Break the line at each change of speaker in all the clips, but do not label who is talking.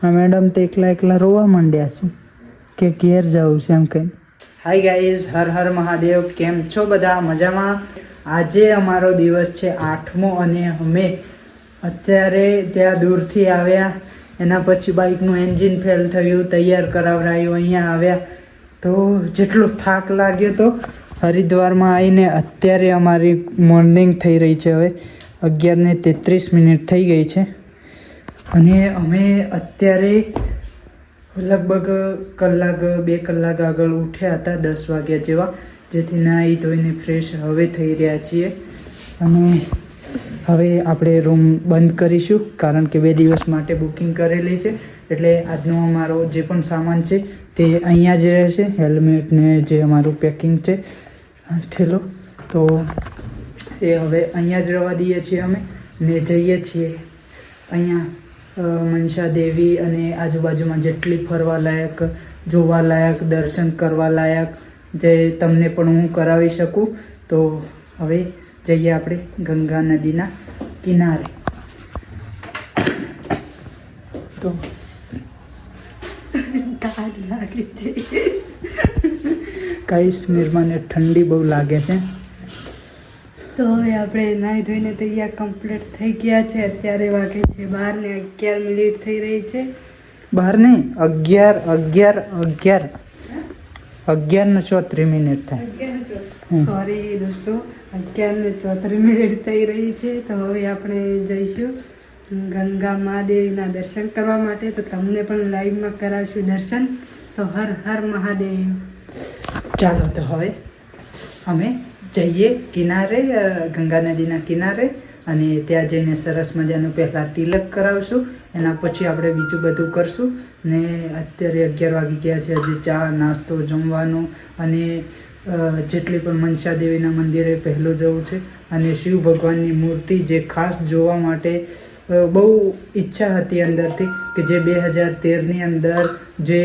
હા મેડમ તો એકલા એકલા રોવા માંડ્યા છે કે ઘેર જવું છે એમ કંઈ. Hi guys, Har Har Mahadev. કેમ છો બધા? મજામાં? આજે અમારો દિવસ છે 8મો અને અમે અત્યારે ત્યાં દૂરથી આવ્યા. એના પછી બાઇકનું એન્જિન ફેલ થયું, તૈયાર કરાવરાયું, અહીંયા આવ્યા તો જેટલો થાક લાગ્યો તો હરિદ્વારમાં આવીને અત્યારે અમારી મોર્નિંગ થઈ રહી છે. હવે 11:33 થઈ ગઈ છે અને અમે અત્યારે લગભગ કલાક 2 કલાક આગળ ઉઠ્યા હતા, 10 વાગ્યા જેવા, જેથી નાહી ધોઈને ફ્રેશ હવે થઈ રહ્યા છીએ. અને હવે આપણે રૂમ બંધ કરીશું કારણ કે 2 દિવસ માટે બુકિંગ કરેલી છે. એટલે આજનો અમારો જે પણ સામાન છે તે અહીંયા જ રહેશે. હેલ્મેટ ને જે અમારું પેકિંગ છે થેલો, તો એ હવે અહીંયા જ રહેવા દઈએ છીએ અમે ને જઈએ છીએ અહીંયા મનસા દેવી અને આજુબાજુમાં જેટલી ફરવા લાયક, જોવા લાયક, દર્શન કરવા લાયક જે તમને પણ હું કરાવી શકું. તો હવે જઈએ આપણે ગંગા નદીના કિનારે. તો લાગે છે કાંઈ નિર્માને ઠંડી બહુ લાગે છે.
તો હવે આપણે નાહી ધોઈને તૈયાર કમ્પ્લીટ થઈ ગયા છે. અત્યારે વાગે છે 12:11 થઈ રહી છે.
11:34 થાય.
સોરી દોસ્તો, 11:34 થઈ રહી છે. તો હવે આપણે જઈશું ગંગા મહાદેવીના દર્શન કરવા માટે. તો તમને પણ લાઈવમાં કરાવશું દર્શન. તો હર હર મહાદેવ.
ચાલો તો હવે અમે જઈએ કિનારે, ગંગા નદીના કિનારે, અને ત્યાં જઈને સરસ મજાનું પહેલાં તિલક કરાવશું. એના પછી આપણે બીજું બધું કરશું. ને અત્યારે 11 વાગી ગયા છે. હજી ચા, નાસ્તો, જમવાનું અને જેટલી પણ મનસા દેવીના મંદિરે પહેલું જવું છે. અને શિવ ભગવાનની મૂર્તિ જે ખાસ જોવા માટે બહુ ઈચ્છા હતી અંદરથી, કે જે 2013ની અંદર જે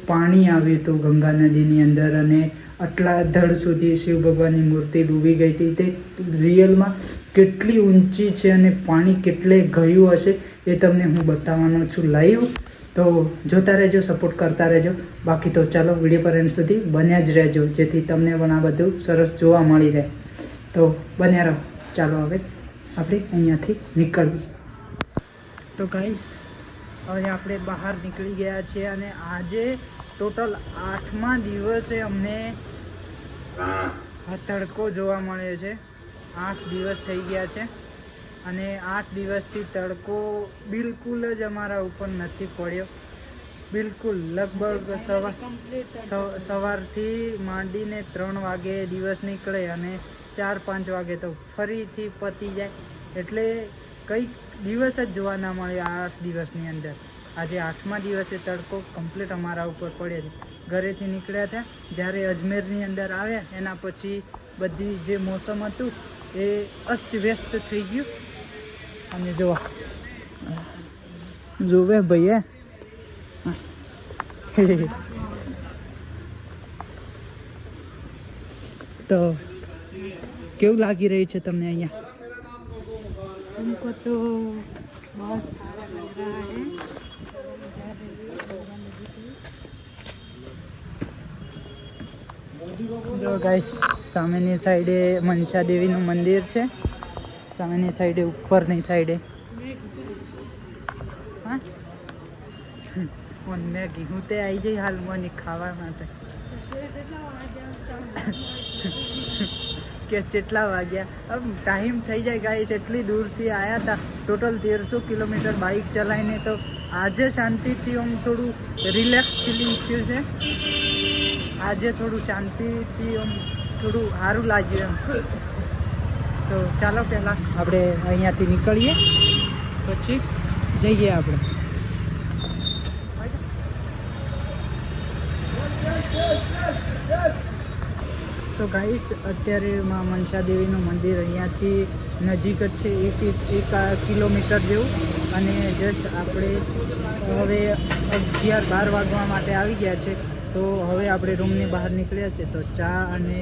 પાણી આવ્યું હતું ગંગા નદીની અંદર અને આટલા ધડ સુધી શિવ ભગવાનની મૂર્તિ ડૂબી ગઈ હતી, તે રિયલમાં કેટલી ઊંચી છે અને પાણી કેટલે ગયું હશે એ તમને હું બતાવવાનો છું લાઈવ. તો જોતા રહેજો, સપોર્ટ કરતા રહેજો. બાકી તો ચાલો વિડીયો પર એન્ડ સુધી બન્યા જ રહેજો, જેથી તમને પણ આ બધું સરસ જોવા મળી રહે. તો બન્યા રહો. ચાલો હવે આપણે અહીંયાથી નીકળીએ. તો ગાઈસ, હવે આપણે બહાર નીકળી ગયા છીએ અને આજે ટોટલ 8મા દિવસે અમને આ તડકો જોવા મળે છે. 8 દિવસ થઈ ગયા છે અને 8 દિવસથી તડકો બિલકુલ જ અમારા ઉપર નથી પડ્યો. બિલકુલ. લગભગ સવારથી માંડીને 3 વાગે દિવસ નીકળે અને 4-5 વાગે તો ફરીથી પતી જાય. એટલે કંઈક દિવસ જ જોવા ના મળે આ 8 દિવસની અંદર. આજે 8મા દિવસે તડકો કમ્પ્લીટ અમારા ઉપર પડે છે. ઘરેથી નીકળ્યા હતા, જ્યારે અજમેરની અંદર આવ્યા એના પછી બધી જે મોસમ હતું એ અસ્તવ્યસ્ત થઈ ગયું. અને જોવે ભાઈ તો કેવું લાગી રહ્યું છે તમને અહીંયા?
हमको तो बहुत सारा लग रहा है.
જો ગાઈસ, સામેની સાઈડે મનસા દેવીનું મંદિર છે. સામેની સાઈડે, ઉપરની સાઈડે હા મેગી હું તે આવી જઈ હાલમાં ખાવા માટે. કે કેટલા વાગ્યા ટાઈમ થઈ જાય ગાઈસ. એટલી દૂરથી આવ્યા હતા, ટોટલ 1300 કિલોમીટર બાઇક ચલાવીને. તો આજે શાંતિથી આમ થોડું રિલેક્સ ફિલિંગ થયું છે. આજે થોડું શાંતિથી આમ થોડું સારું લાગ્યું એમ. તો ચાલો પહેલાં આપણે અહીંયાથી નીકળીએ, પછી જઈએ આપણે. તો ગાઈસ, અત્યારે માં મનસા દેવીનું મંદિર અહીંયાથી નજીક જ છે, 1 કિલોમીટર જેવું. અને જસ્ટ આપણે હવે 11-12 વાગવા માટે આવી ગયા છે. તો હવે આપણે રૂમની બહાર નીકળ્યા છે. તો ચા અને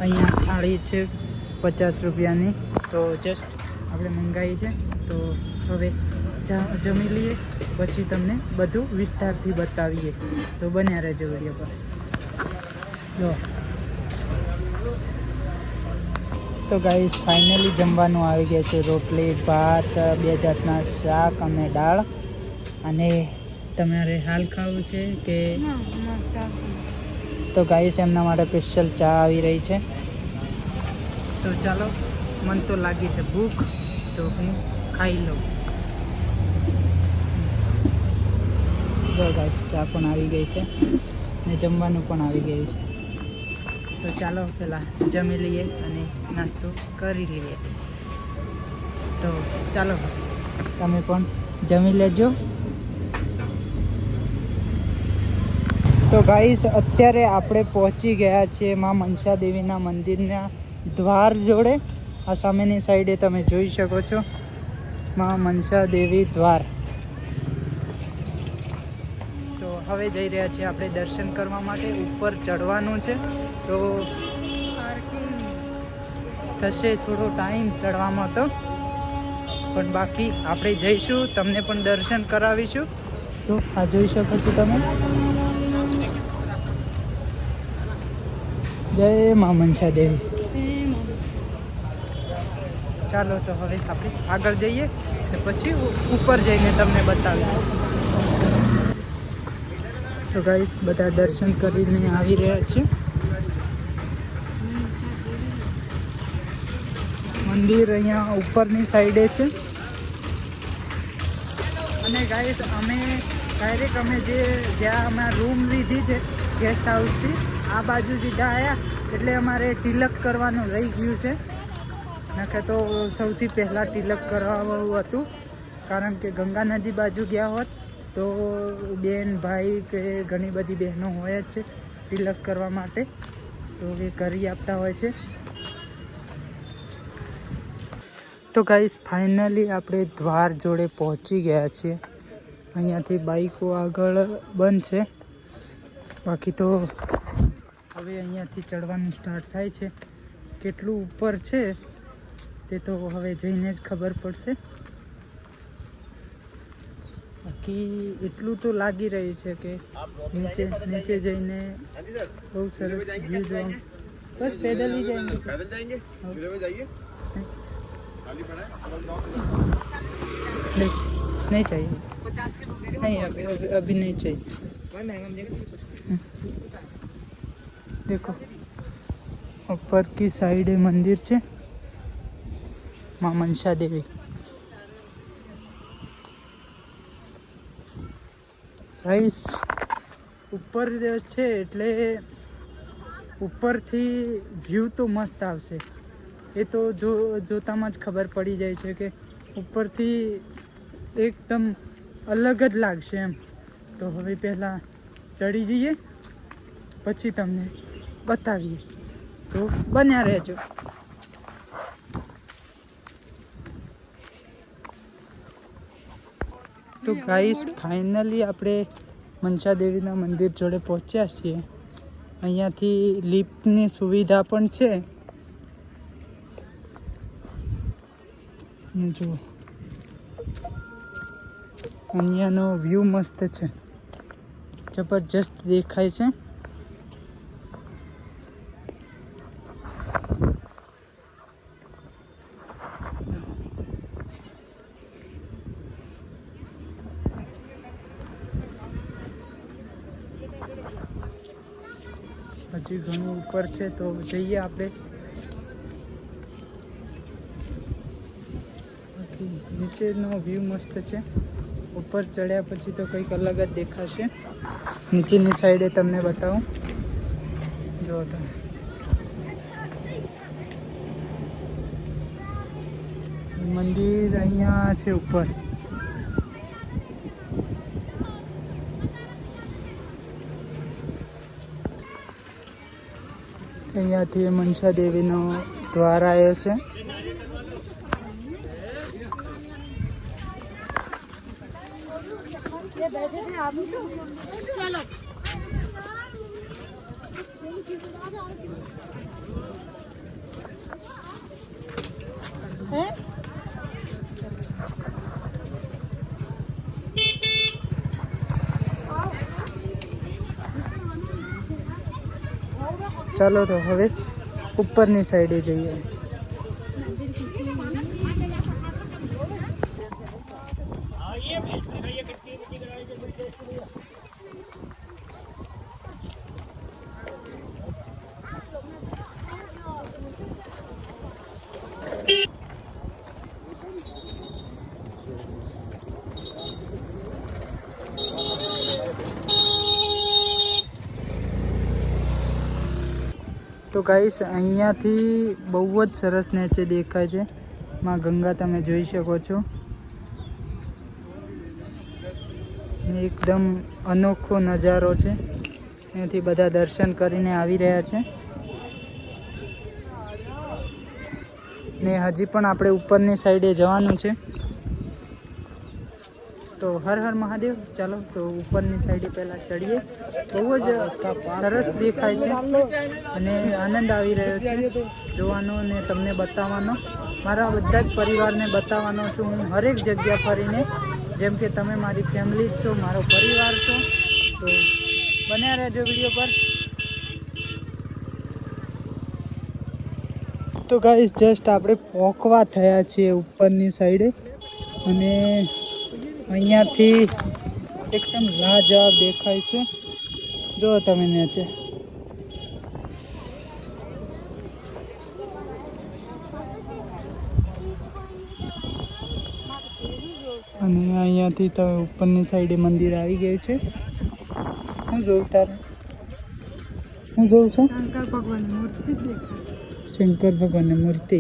અહીંયા થાળી છે 50 રૂપિયાની, તો જસ્ટ આપણે મંગાવી છે. તો હવે જમી લઈએ, પછી તમને બધું વિસ્તારથી બતાવીએ. તો બન્યા રહેજો વિડીયો પર. જો તો ગાઈસ ફાઇનલી જમવાનું આવી ગયા છે. રોટલી, ભાત, 2 જાતના શાક અને દાળ. અને તમારે હાલ ખાવું છે કે? તો ગાઈસ એમના માટે સ્પેશિયલ ચા આવી રહી છે. તો ચાલો, મન તો લાગી છે ભૂખ, તો હું ખાઈ લઉં. જો ગાઈસ ચા પણ આવી ગઈ છે ને જમવાનું પણ આવી ગયું છે. તો ચાલો પહેલાં જમી લઈએ અને નાસ્તો કરી લઈએ. તો ચાલો તમે પણ જમી લેજો. તો ગાઈસ અત્યારે આપણે પહોંચી ગયા છીએ મા મનસા દેવીના મંદિરના દ્વાર જોડે. આ સામેની સાઈડે તમે જોઈ શકો છો મા મનસા દેવી દ્વાર. તો હવે જઈ રહ્યા છીએ આપણે દર્શન કરવા માટે. ઉપર ચડવાનું છે તો થશે થોડો ટાઈમ ચડવામાં, તો પણ બાકી આપણે જઈશું, તમને પણ દર્શન કરાવીશું. તો આ જોઈ શકો છો તમે. જય મા મનસા દેવી. ચાલો તો હવે આપણે આગળ જઈએ ને પછી ઉપર જઈને તમને બતાવીએ. તો ગાઈસ બધા દર્શન કરીને આવી રહ્યા છે. મંદિર અહીંયા ઉપરની સાઈડે છે. અને ગાઈસ અમે જ્યાં અમે રૂમ લીધી છે ગેસ્ટ હાઉસથી, આ બાજુ સીધા આવ્યા એટલે અમારે તિલક કરવાનું રહી ગયું છે. નકે તો સૌથી પહેલાં તિલક કરાવવું હતું, કારણ કે ગંગા નદી બાજુ ગયા હોત તો બેન ભાઈ કે ઘણી બધી બહેનો હોય જ છે તિલક કરવા માટે, તો એ કરી આપતા હોય છે. તો ગાઈસ ફાઇનલી આપણે દ્વાર જોડે પહોંચી ગયા છીએ. અહીંયાથી બાઈકો આગળ બંધ છે, બાકી તો હવે અહીંયાથી ચડવાનું સ્ટાર્ટ થાય છે. કેટલું ઉપર છે તે તો હવે જઈને જ ખબર પડશે. બાકી એટલું તો લાગી રહ્યું છે કે નીચે જઈને બહુ સરસ વ્યૂ જોવા. બસ पैदल ही जाएंगे. नहीं चाहिए, नहीं अभी नहीं चाहिए. देखो ऊपर की साइड मंदिर છે माँ मनसा देवी. ગાઈસ ઉપર છે એટલે ઉપરથી વ્યૂ તો મસ્ત આવશે. એ તો જોતામાં જ ખબર પડી જાય છે કે ઉપરથી એકદમ અલગ જ લાગશે એમ. તો હવે પહેલાં ચડી જઈએ પછી તમને બતાવીએ. તો બન્યા રહેજો. તો ગાઈસ ફાઇનલી આપણે મનસા દેવીના મંદિર જોડે પહોંચ્યા છીએ. અહીંયાથી લિફ્ટની સુવિધા પણ છે. જુઓ અહીંયાનો વ્યૂ મસ્ત છે, જબરજસ્ત દેખાય છે. હજી ઘણું ઉપર છે તો જઈએ આપણે. નીચેનો વ્યૂ મસ્ત છે. ઉપર ચડ્યા પછી તો કંઈક અલગ જ દેખાશે. નીચેની સાઈડે તમને બતાવું. જો તમે મંદિર અહીંયા છે ઉપર. અહીંયાથી મનસા દેવીનો દ્વાર આવ્યો છે.
चलो
ચાલો તો હવે ઉપરની સાઈડે જઈએ. તો ગાઈસ અહીંયાથી બહુ જ સરસ નેચે દેખાય છે. માં ગંગા તમે જોઈ શકો છો. એકદમ અનોખો નજારો છે. અહીંયાથી બધા દર્શન કરીને આવી રહ્યા છે ને હજી પણ આપણે ઉપરની સાઈડે જવાનું છે. તો હર હર મહાદેવ. ચાલો તો ઉપરની સાઈડે પહેલાં ચડીએ. બહુ જ સરસ દેખાય છે અને આનંદ આવી રહ્યો છે જોવાનો ને તમને બતાવવાનો. મારા બધા જ પરિવારને બતાવવાનો છું હું હરેક જગ્યા ફરીને. જેમ કે તમે મારી ફેમિલી જ છો, મારો પરિવાર છો. તો બન્યા રહેજો વિડીયો પર. તો ગાઈસ જસ્ટ આપણે પહોંચવા થયા છીએ ઉપરની સાઈડે અને અહીંયાથી એકદમ લાજવાબ દેખાય છે. જો તમે નીચે અને અહીંયાથી તમે ઉપરની સાઈડે મંદિર આવી ગયું છે. હું જોઉં તારે હું જોઉં છું શંકર ભગવાનની મૂર્તિ.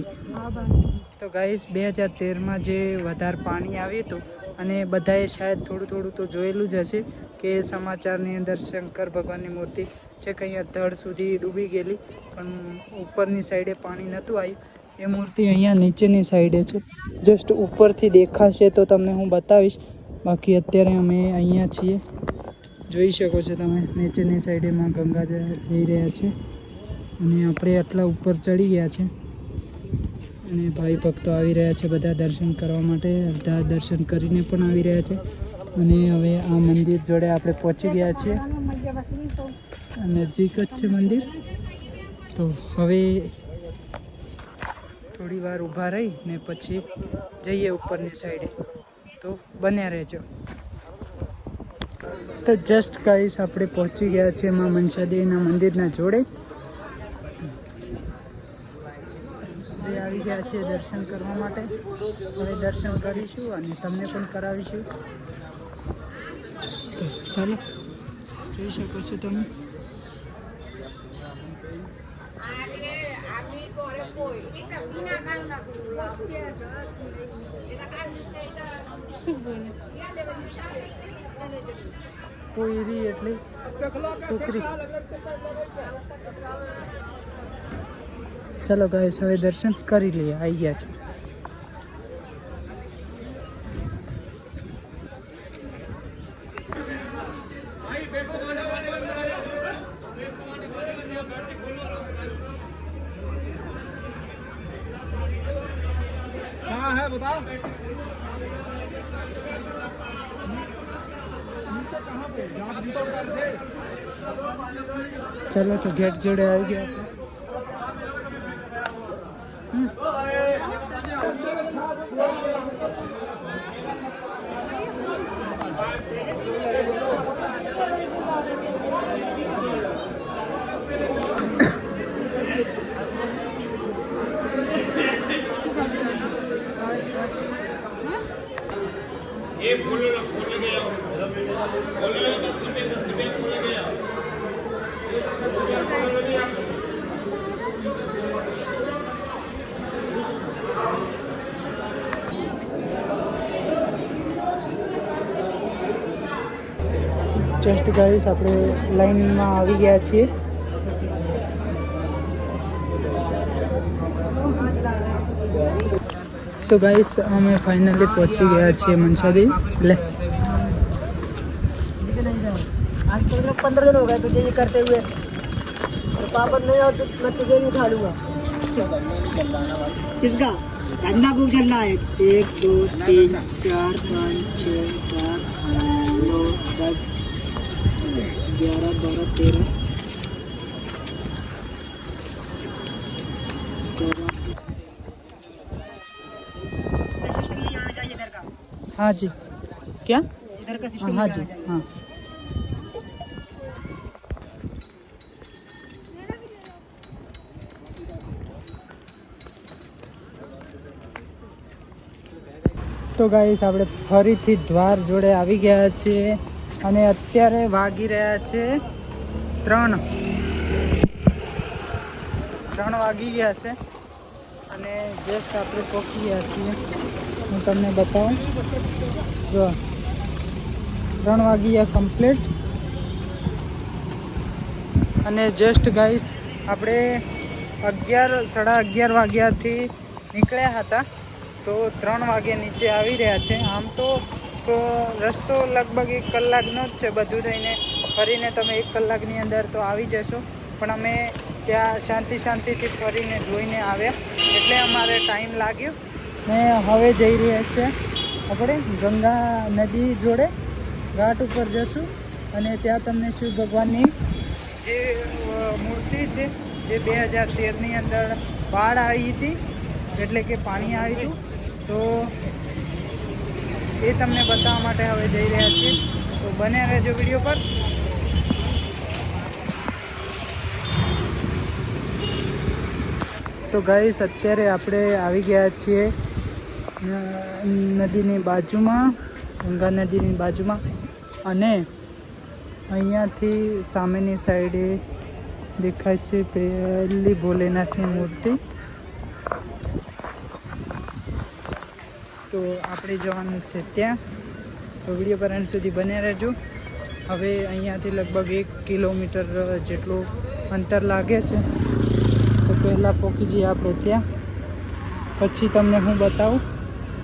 તો ગાઈસ 2013માં જે વધારે પાણી આવ્યું હતું અને બધાએ શાયદ થોડું થોડું તો જોયેલું જ હશે કે સમાચારની અંદર શંકર ભગવાનની મૂર્તિ છે કે અહીંયા ધડ સુધી ડૂબી ગયેલી, પણ ઉપરની સાઈડે પાણી નહોતું આવ્યું. એ મૂર્તિ અહીંયા નીચેની સાઈડે છે. જસ્ટ ઉપરથી દેખાશે તો તમને હું બતાવીશ. બાકી અત્યારે અમે અહીંયા છીએ. જોઈ શકો છો તમે નીચેની સાઈડે માં ગંગા જઈ રહ્યા છે અને આપણે આટલા ઉપર ચડી ગયા છે અને ભાઈ ભક્તો આવી રહ્યા છે બધા દર્શન કરવા માટે. બધા દર્શન કરીને પણ આવી રહ્યા છે અને હવે આ મંદિર જોડે આપણે પહોંચી ગયા છીએ. નજીક જ છે મંદિર. તો હવે થોડી વાર ઊભા રહી ને પછી જઈએ ઉપરની સાઈડે. તો બન્યા રહેજો. તો જસ્ટ ગાઈસ આપણે પહોંચી ગયા છીએ માં મનસા દેવીના મંદિરના જોડે. આવી ગયા છે દર્શન કરવા માટે. હવે દર્શન કરીશું અને તમને પણ કરાવીશું. તો ચાલો જોઈ શકો છો તમે. કોઈરી એટલે છોકરી. ચાલો ગાઈસ હવે દર્શન કરી લઈએ. આવી ગયા છે. चलो तो गेट जोड़े आ गया. ये खोल गया जस्ट गाइस આપણે લાઈનમાં આવી ગયા છીએ. तो गाइस हमें फाइनली पहुंची गया छे मनसादेवी. ले
आज 15 दिन हो गए तुझे ये करते हुए, और पापड़ नहीं हो तो मैं तुझे नहीं उठा लूंगा. किसका धंधा खूब चल रहा है. 1 2 3 4 5 6 7 9 10 11 12 13
हाँ जी क्या
इधर का
हाँ
सिस्टम
हाँ जी हाँ તો ગાઈસ આપણે ફરીથી દ્વાર જોડે આવી ગયા છીએ અને અત્યારે વાગી રહ્યા છે 3 વાગી ગયા છે અને જસ્ટ આપણે પહોંચી ગયા છીએ હું તમને બતાવું જો 3 વાગી ગયા કમ્પ્લીટ અને જસ્ટ ગાઈસ આપણે 11 સાડા 11 વાગ્યાથી નીકળ્યા હતા તો 3 વાગે નીચે આવી રહ્યા છે આમ તો રસ્તો લગભગ 1 કલાકનો જ છે બધું થઈને ફરીને તમે 1 કલાકની અંદર તો આવી જશો પણ અમે ત્યાં શાંતિથી ફરીને જોઈને આવ્યા એટલે અમારે ટાઈમ લાગ્યો ને હવે જઈ રહ્યા છે આપણે ગંગા નદી જોડે ઘાટ ઉપર જશું અને ત્યાં તમને શિવ ભગવાનની જે મૂર્તિ છે જે 2013ની અંદર બાઢ આવી હતી એટલે કે પાણી આવ્યું હતું તો એ તમને બતાવવા માટે હવે જઈ રહ્યા છીએ તો બને રહેજો વિડીયો પર તો ગાઈસ અત્યારે આપણે આવી ગયા છીએ નદીની બાજુમાં ગંગા નદીની બાજુમાં અને અહીંયાથી સામેની સાઈડે દેખાય છે પહેલી ભોલેનાથની મૂર્તિ તો આપણે જવાનું છે ત્યાં તો વિડીયો પર અંત સુધી બને રહેજો હવે અહીંયાથી લગભગ 1 કિલોમીટર જેટલું અંતર લાગે છે તો પહેલાં પહોંચી જઈએ આપણે ત્યાં પછી તમને હું બતાવું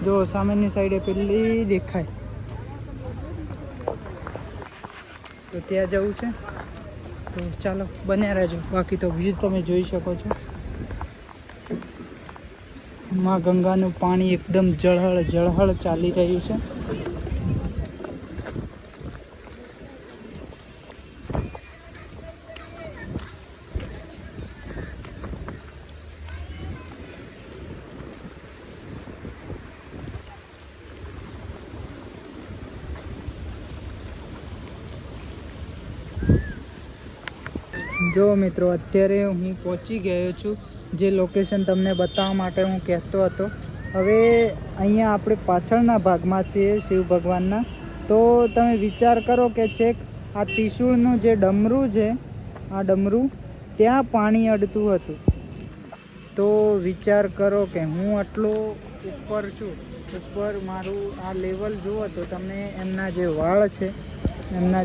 જો સામેની સાઈડે પેલી દેખાય તો ત્યાં જવું છે તો ચાલો બન્યા રહેજો બાકી તો વ્યૂ તમે જોઈ શકો છો માં ગંગાનું પાણી એકદમ જળહળ ચાલી રહ્યું છે જો મિત્રો અત્યારે હું પહોંચી ગયો છું જે લોકેશન તમને બતાવવા માટે હું કહેતો હતો હવે અહીંયા આપણે પાછળના ભાગમાં છીએ શિવ ભગવાનના તો તમે વિચાર કરો કે છેક આ ત્રિશૂળનું જે ડમરું છે આ ડમરું ત્યાં પાણી અડતું હતું તો વિચાર કરો કે હું આટલો ઉપર છું ઉપર મારું આ લેવલ જુઓ તો તમને એમના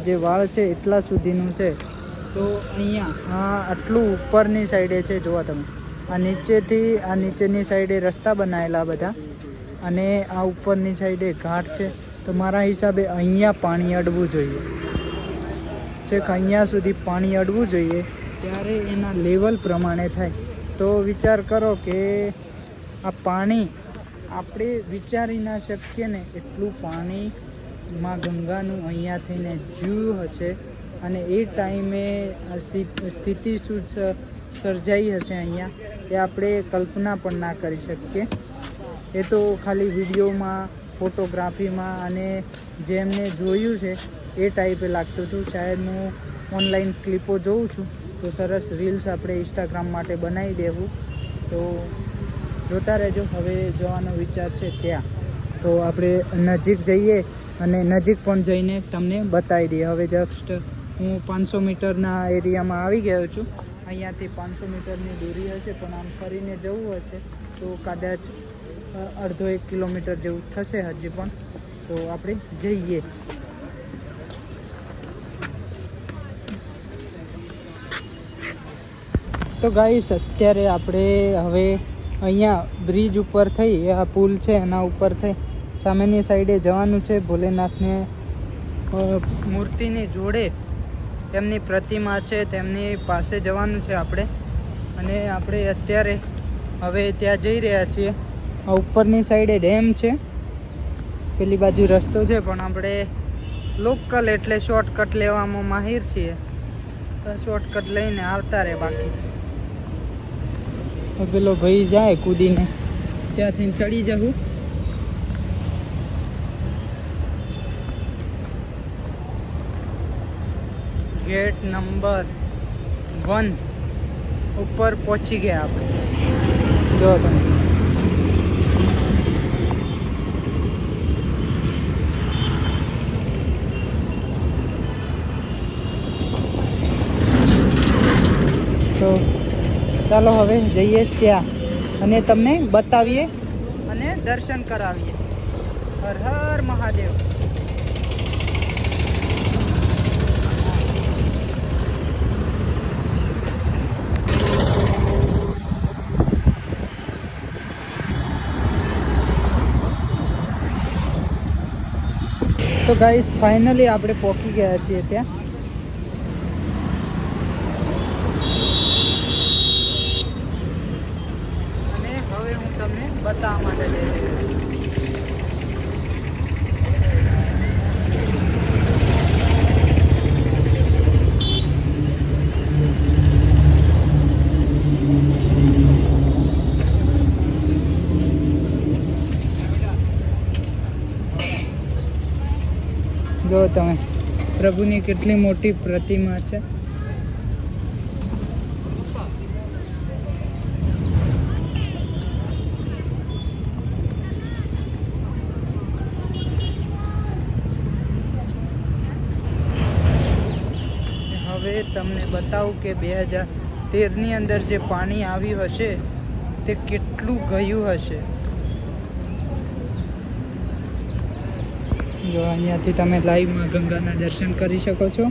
જે વાળ છે એટલા સુધીનું છે તો અહીંયા આટલું ઉપરની સાઈડે છે જુઓ તમે આ નીચેની સાઈડે રસ્તા બનાવેલા બધા અને આ ઉપરની સાઈડે ઘાટ છે તો મારા હિસાબે અહીંયા પાણી અડવું જોઈએ છેક અહીંયા સુધી પાણી અડવું જોઈએ ત્યારે એના લેવલ પ્રમાણે થાય તો વિચાર કરો કે આ પાણી આપણે વિચારી ના શકીએ ને એટલું પાણી માં ગંગાનું અહીંયા થઈને જ્યું હશે અને એ ટાઈમે સ્થિતિ શું સર્જાઈ હશે અહીંયા એ આપણે કલ્પના પણ ના કરી શકીએ એ તો ખાલી વિડીયોમાં ફોટોગ્રાફીમાં અને જેમને જોયું છે એ ટાઈપે લાગતું હતું શાયદ હું ઓનલાઈન ક્લિપો જોઉં છું તો સરસ રીલ્સ આપણે ઇન્સ્ટાગ્રામ માટે બનાવી દેવું તો જોતા રહેજો હવે જવાનો વિચાર છે ત્યાં તો આપણે નજીક જઈએ અને નજીક પણ જઈને તમને બતાવી દઈએ હવે જસ્ટ હું 500 મીટરના એરિયામાં આવી ગયો છું અહીંયાથી 500 મીટરની દૂરી હશે પણ આમ ફરીને જવું હશે તો કદાચ અડધો 1 કિલોમીટર જેવું થશે હજી પણ તો આપણે જઈએ તો ગાઈસ અત્યારે આપણે હવે અહીંયા બ્રિજ ઉપર થઈ આ પુલ છે એના ઉપર થઈ સામેની સાઈડે જવાનું છે ભોલેનાથને મૂર્તિની જોડે તેમની પ્રતિમા છે તેમની પાસે જવાનું છે આપણે અને આપણે અત્યારે હવે ત્યાં જઈ રહ્યા છીએ આ ઉપરની સાઈડે ડેમ છે પેલી બાજુ રસ્તો છે પણ આપણે લોકલ એટલે શોર્ટકટ લેવામાં માહિર છીએ તો શોર્ટકટ લઈને આવતા રહે બાકી પેલો ભાઈ જાય કૂદીને ત્યાંથી ચડી જવું ગેટ નંબર 1 ઉપર પહોંચી ગયા આપણે. જો તમે તો ચાલો હવે જઈએ ત્યાં અને તમને બતાવીએ અને દર્શન કરાવીએ. હર હર મહાદેવ. તો ગાઈસ ફાઇનલી આપણે પહોંચી ગયા છીએ ત્યાં. અને હવે હું તમને બતાવવા માટે જઈ રહ્યો છું. જો તમે પ્રભુની કેટલી મોટી પ્રતિમા છે. હવે તમને બતાવું કે 2013ની અંદર જે પાણી આવ્યું હશે તે કેટલું ગયું હશે. જો અહીંયાથી તમે લાઈવમાં ગંગાના દર્શન કરી શકો છો.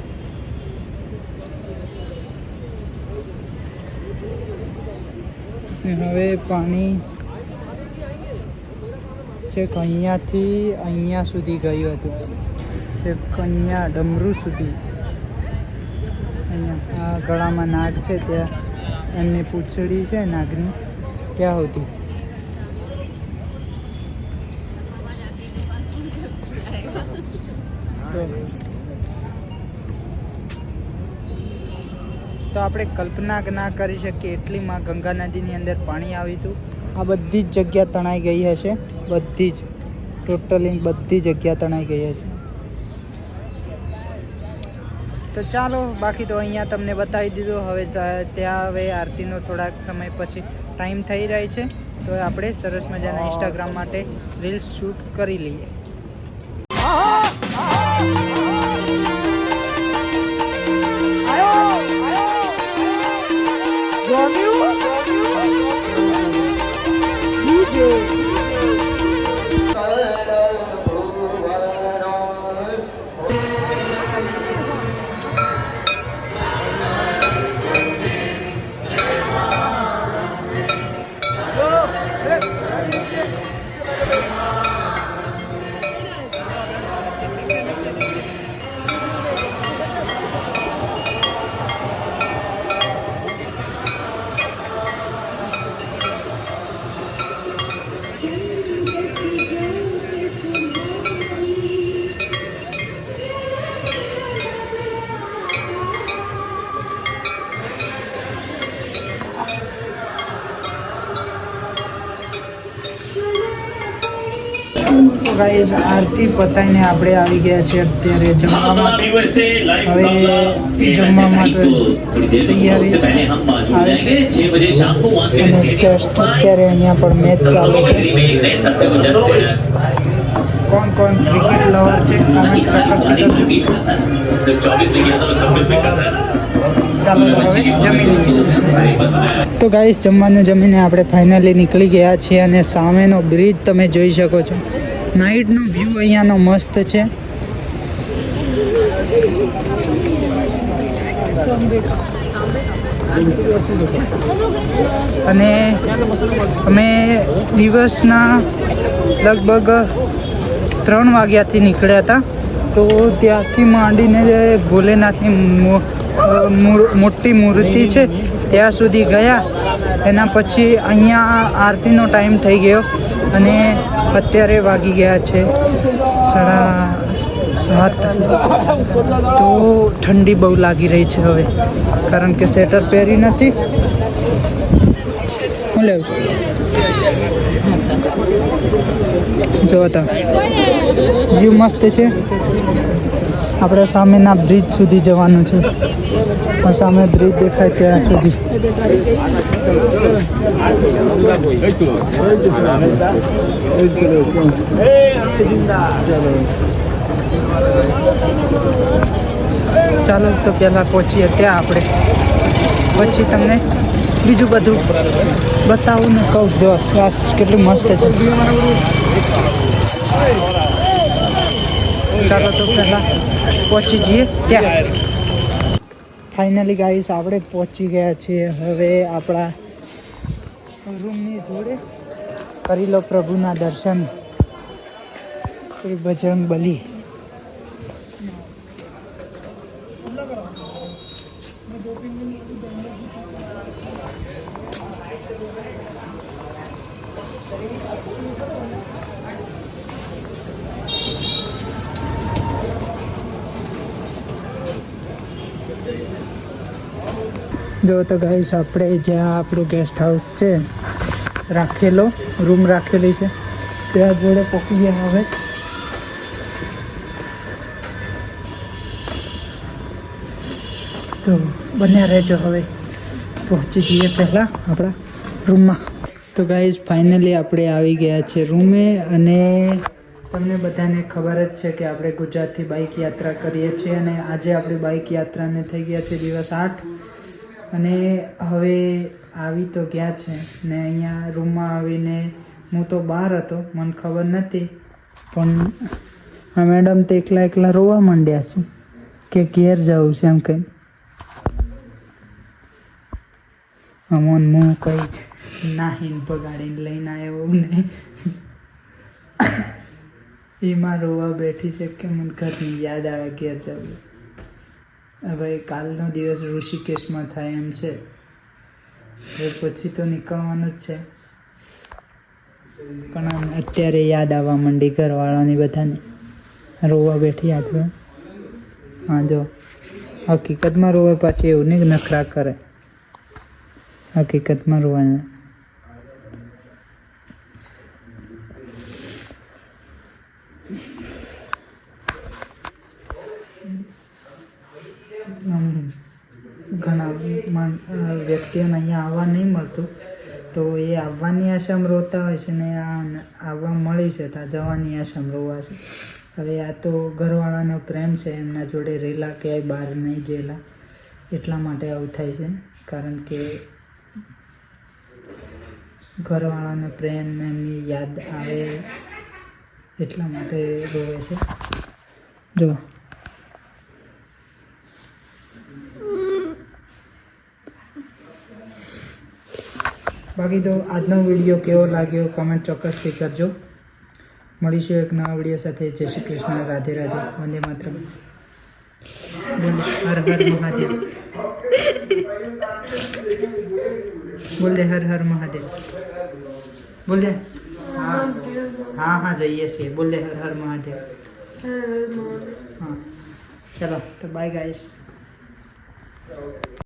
હવે પાણી છેક અહીંયાથી અહીંયા સુધી ગયું હતું, છેક અહીંયા ડમરૂ સુધી. અહીંયા આ ગળામાં નાગ છે ત્યાં એમની પૂંછડી છે નાગની ત્યાં સુધી. તો આપણે કલ્પના ના કરી શકીએ એટલી માં ગંગા નદીની અંદર પાણી આવ્યું હતું. આ બધી જ જગ્યા તણાઈ ગઈ હશે, બધી જ ટોટલી બધી જગ્યા તણાઈ ગઈ હશે. તો ચાલો બાકી તો અહીંયા તમને બતાવી દીધું. હવે ત્યાં હવે આરતીનો થોડાક સમય પછી ટાઈમ થઈ રહી છે તો આપણે સરસ મજાના ઇન્સ્ટાગ્રામ માટે રીલ્સ શૂટ કરી લઈએ. ગાઈસ આરતી પતાઈને આપણે આવી ગયા છે અત્યારે જમવા માટે. હવે જમવા માટે તૈયારી આવે છે અને જસ્ટ અત્યારે અહીંયા પણ મેચ ચાલે છે. કોણ કોણ ક્રિકેટ લવર છે ચાલો હવે જમી લઈએ. તો ગાઈસ જમવાનું જમીને આપણે ફાઇનલી નીકળી ગયા છીએ અને સામેનો બ્રિજ તમે જોઈ શકો છો. નાઇટનો વ્યૂ અહીંયાનો મસ્ત છે. અને અમે દિવસના લગભગ 3 વાગ્યાથી નીકળ્યા હતા. તો ત્યાંથી માંડીને ભોલેનાથની મોટી મૂર્તિ છે ત્યાં સુધી ગયા. એના પછી અહીંયા આરતીનો ટાઈમ થઈ ગયો અને અત્યારે વાગી ગયા છે 7:30. તો ઠંડી બહુ લાગી રહી છે હવે, કારણ કે સ્વેટર પહેરી નથી. શું લેવું જો તા વ્યૂ મસ્ત છે. આપણે સામેના બ્રિજ સુધી જવાનું છે. આ સામે બ્રિજ દેખાય ત્યાં સુધી. ચાલો તો પહેલાં પહોંચીએ ત્યાં આપણે, પછી તમને બીજું બધું બતાવું ને કહું. જો આ કેટલું મસ્ત છે. ચાલો તો પહેલાં પહોંચી જઈએ ત્યાં. ફાઇનલી ગાઈસ આપણે પહોંચી ગયા છીએ. હવે આપણા રૂમની જોડે કરી લો પ્રભુના દર્શન. બજરંગ બલી. જો તો ગાઈસ આપણે જ્યાં આપણું ગેસ્ટ હાઉસ છે રાખેલો, રૂમ રાખેલી છે ત્યાં જોડે પહોંચી ગયા હવે. તો બન્યા રહેજો. હવે પહોંચી જઈએ પહેલાં આપણા રૂમમાં. તો ગાઈસ ફાઇનલી આપણે આવી ગયા છે રૂમે. અને તમને બધાને ખબર જ છે કે આપણે ગુજરાતથી બાઇક યાત્રા કરીએ છીએ અને આજે આપણી બાઇક યાત્રાને થઈ ગયા છે દિવસ 8. અને હવે આવી તો ગયા છે ને અહીંયા રૂમમાં આવીને હું તો બહાર હતો, મને ખબર નથી, પણ આ મેડમ તો એકલા રોવા માંડ્યા છે કે ઘેર જવું છે એમ કંઈ. અમોન હું કંઈ નાહીને પગાડીને લઈને આવ્યો ને એમાં રોવા બેઠી છે કે મને ઘરની યાદ આવે ઘેર જવું. હવે કાલનો દિવસ ઋષિકેશમાં થાય એમ છે, હવે પછી તો નીકળવાનું જ છે. પણ આમ અત્યારે યાદ આવવા માંડી ઘરવાળાની બધાને. રોવા બેઠી હાથમાં. હા જો હકીકતમાં રોવે પાછી એવું નહીં નખરા કરે. હકીકતમાં રોવાના. ઘણા વ્યક્તિઓને અહીંયા આવવા નહીં મળતું, તો એ આવવાની આશામાં રોતા હોય છે ને આવવા મળી છે તો જવાની આશામાં રોવા છે. હવે આ તો ઘરવાળાનો પ્રેમ છે, એમના જોડે રહેલા ક્યાંય બહાર નહીં જેલા, એટલા માટે આવું થાય છે. કારણ કે ઘરવાળાનો પ્રેમ એમની યાદ આવે એટલા માટે રોવે છે. જો બાકી તો આજનો વિડીયો કેવો લાગ્યો કમેન્ટ ચોક્કસથી કરજો. મળીશું એક નવા વિડીયો સાથે. જય શ્રી કૃષ્ણ. રાધે રાધે. વંદે માતરમ. બોલ હર હર મહાદેવ. બોલ દે હર હર મહાદેવ. બોલ દે. હા જઈએ છીએ. બોલ દે હર હર મહાદેવ. હા ચલો તો બાય ગાઈસ.